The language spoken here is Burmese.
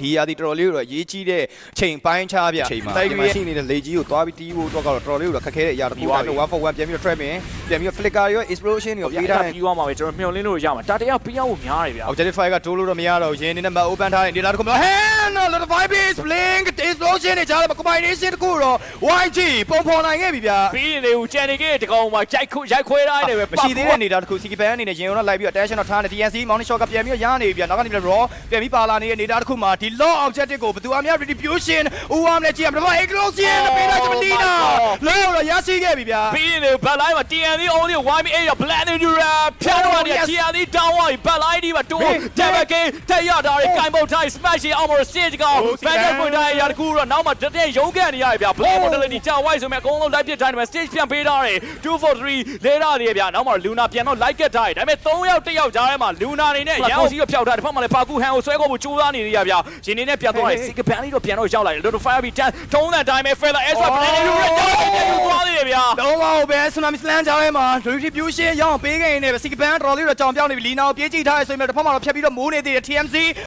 ဒီရာဒီတော်တော်လေးတော့ရေးကြီးတဲ့ချိန်ပိုင်းချပြတိုက်ပြီးရှိနေတဲ့လေကြီးကိုသွားပြီးတီးဖို့တော့တော်တော်လေးတော့ခက်ခဲတဲ့အရာတစ်ခုကတော့1 for 1ပြန်ပြီးတော့ trap ပြန်ပြီးတော့ flicker ရော explosion ရောပေးထားတယ် ပြီးသွားမှာပဲကျွန်တော်မျှော်လင့်လို့ရမှာတာတရားပြီးအောင်များတယ်ဗျာ objective fire ကတိုးလို့တော့မရတော့ရင်းနေနဲ့ map open ထားတဲ့ data တခုမလို့ hand lot of vibes blink explosion တွေကြားတယ် combination တခုတော့ YG ပုံဖော်နိုင်ခဲ့ပြီဗျာ ပြီးရင်လေဦးကျန်နေခဲ့တကောင်မှာရိုက်ခွဲထားတယ်ပဲ မရှိသေးတဲ့ data တခု CK ban အနေနဲ့ရင်တော့လိုက်ပြီးတော့ attention တော့ထားနေ TNC mounting shot ကပြန်ပြီးတော့ရနေပြီဗျာနောက်ကနေပြီးတော့ raw ပြန်ပြီးပါလာနေတဲ့ data တခုမှာဒီ law objective ကိုဘယ်သူအများ retribution ဦးအောင်နဲ့ကြည့်ရမှာတော့ explosion ပေးလိုက်ချင်မလီနာလောတော့ရရှိခဲ့ပြီဗျာ ပြီးရင်လေဘက်လိုင်းမှာ TNC only YMA ရ Black Endura ဖြတ်တော့တယ် TNC down ဝိုင်းဘက်လိုင်းဒီမှာတိုး double game တက်ရတာကင်ပုတ်ထိုင်း smash အောင်မ stage ကောင် Phantom ပွင့်တိုင်းရတကူတော့နောက်မှာတက်ရုံးကန်နေရတယ်ဗျာ Black Modality ကြာဝိုင်းဆိုမဲ့အကုန်လုံး live ပြတိုင်းမှာ stage ပြန်ပေးထားတယ်243လဲတာတွေဗျာနောက်မှာ Luna ပြန်တော့ like ခဲ့ထားတယ်ဒါပေမဲ့3ယောက်1ယောက်ကြားထဲမှာ Luna အနေနဲ့ရန်အောင်စီးတော့ဖျောက်ထားတယ်တစ်ဖက်မှာလည်းပါကူဟန်ကိုဆွဲခေါ်ဖို့ကြိုးစားနေရဗျာရှင်နေနဲ့ပြန်သွားတယ် Sick Ban လေးတော့ပြန်တော့ရောက်လာတယ် Little Fire Beat ထုံးတဲ့အတိုင်းပဲ Feather Ezra Black Endura သွားသေးတယ်ဗျာ တော့ပါဦးပဲ tsunami slam ကြားထဲမှာ retribution ရအောင်ပေးခဲ့နေတယ် CK ban တော်တော်လေးတော့ကြောင်ပြောင်းနေပြီလီနာကိုပြေးကြည့်ထားရဆိုရင်တစ်ဖက်မှာတော့ဖြတ်ပြီးတော့မိုးနေသေးတယ် TMC